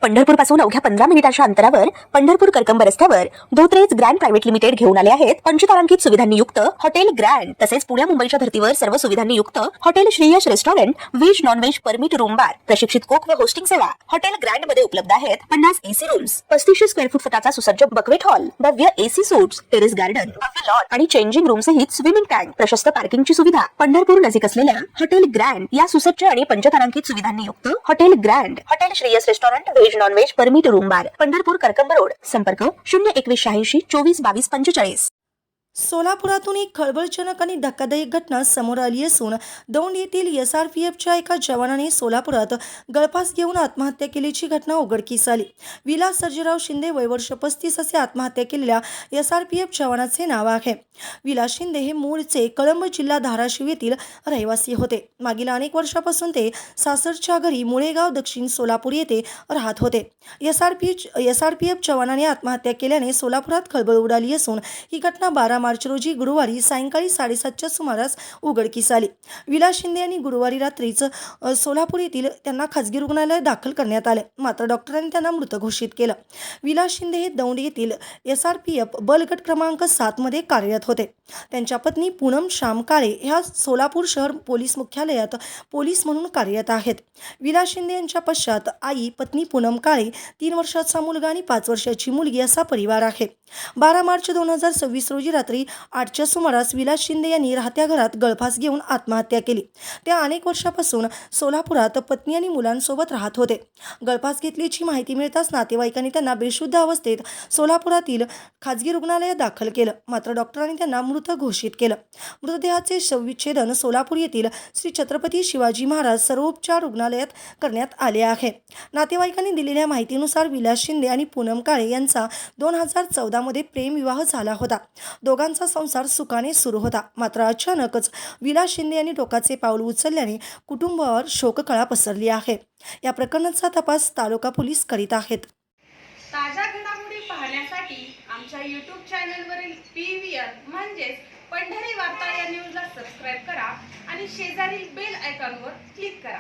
पंढरपूर पासून अवघ्या 15 मिनिटांच्या अंतरावर पंढरपूर करकंब रस्त्यावर धोत्रेज ग्रँड प्रायव्हेट लिमिटेड घेऊन आले आहेत पंचतारांकित सुविधांनी युक्त हॉटेल ग्रँड। तसेच पुण्या मुंबईच्या धर्तीवर सर्व सुविधांनी युक्त hotel Shreyas restaurant, veg non veg permit room बार, प्रशिक्षित कोक व होस्टिंग सेवा हॉटेल ग्रँड मध्ये उपलब्ध आहेत। 50 एसी रूम्स, 3500 स्क्वेअर फूट फुटाचा सुसज्ज बकवेट हॉल, भव्य एसी सूट्स, टेरेस गार्डन, भव्य लॉन आणि चेंजिंग रूम सहित स्विमिंग टँक, प्रशस्त पार्किंगची सुविधा। पंढरपूर नजीक असलेल्या हॉटेल ग्रँड या सुसज्ज आणि पंचतारांकित सुविधांनी युक्त hotel grand, hotel Shreyas restaurant, veg non veg permit room बार, पंढरपूर करकंब रोड। संपर्क 02186 24 22 45। सोलापुरातून एक खळबळजनक आणि धक्कादायक घटना समोर आली असून दौंड येथील SRPFच्या एका जवानाने सोलापुरात गळफास घेऊन आत्महत्या केल्याची घटना उघडकीस आली। विलास सर्जेराव शिंदे वय वर्ष 35 असे आत्महत्या केलेल्या SRPF जवानाचे नाव आहे। विलास शिंदे हे मूळचे कळंब जिल्हा धाराशिव येथील रहिवासी होते। मागील अनेक वर्षापासून ते सासरच्या घरी मुळेगाव दक्षिण सोलापूर येथे राहत होते। SRPF जवानाने आत्महत्या केल्याने सोलापुरात खळबळ उडाली असून ही घटना 12 मार्च रोजी गुरुवारी सायंकाळी 7:30च्या सुमारास उघडकीस आली। विलास शिंदे यांनी गुरुवारी रात्रीच सोलापूर येथील त्यांना खासगी रुग्णालयात दाखल करण्यात आले, मात्र डॉक्टरांनी त्यांना मृत घोषित केलं। विलास शिंदे हे दौंड येथील SRPF बल गट क्रमांक 7 मध्ये कार्यरत होते। त्यांच्या पत्नी पूनम श्याम काळे ह्या सोलापूर शहर पोलीस मुख्यालयात पोलीस म्हणून कार्यरत आहेत। विलास शिंदे यांच्या पश्चात आई, पत्नी पूनम काळे, 3 वर्षाचा मुलगा आणि 5 वर्षाची मुलगी असा परिवार आहे। 12 मार्च 2026 रोजी रात्री 8च्या सुमारास विलास शिंदे यांनी राहत्या घरात गळफास घेऊन आत्महत्या केली। त्या अनेक वर्षापासून सोलापुरात पत्नी आणि मुलांसोबत राहत होते। गळफास घेतल्याची माहिती मिळताच नातेवाईकांनी त्यांना बेशुद्ध अवस्थेत सोलापुरातील खासगी रुग्णालयात दाखल केलं, मात्र डॉक्टरांनी त्यांना मृत घोषित केलं। मृतदेहाचे शवविच्छेदन सोलापूर येथील श्री छत्रपती शिवाजी महाराज सर्वोपचार रुग्णालयात करण्यात आले आहे। नातेवाईकांनी दिलेल्या माहितीनुसार विलास शिंदे आणि पूनम काळे यांचा 2014 मध्ये प्रेमविवाह झाला होता। दोघांचा संसार सुखाने सुरू होता, मात्र अचानकच विलास शिंदे यांनी टोकाचे पाऊल उचलल्याने कुटुंबावर शोककळा पसरली आहे। या प्रकरणाचा तपास तालुका पोलीस करीत आहेत। ताज्या घडामोडी पाहण्यासाठी आमच्या YouTube चॅनलवरील PVR म्हणजेच पंढरी वार्ता या न्यूजला सबस्क्राइब करा आणि शेजारील बेल आयकॉनवर क्लिक करा।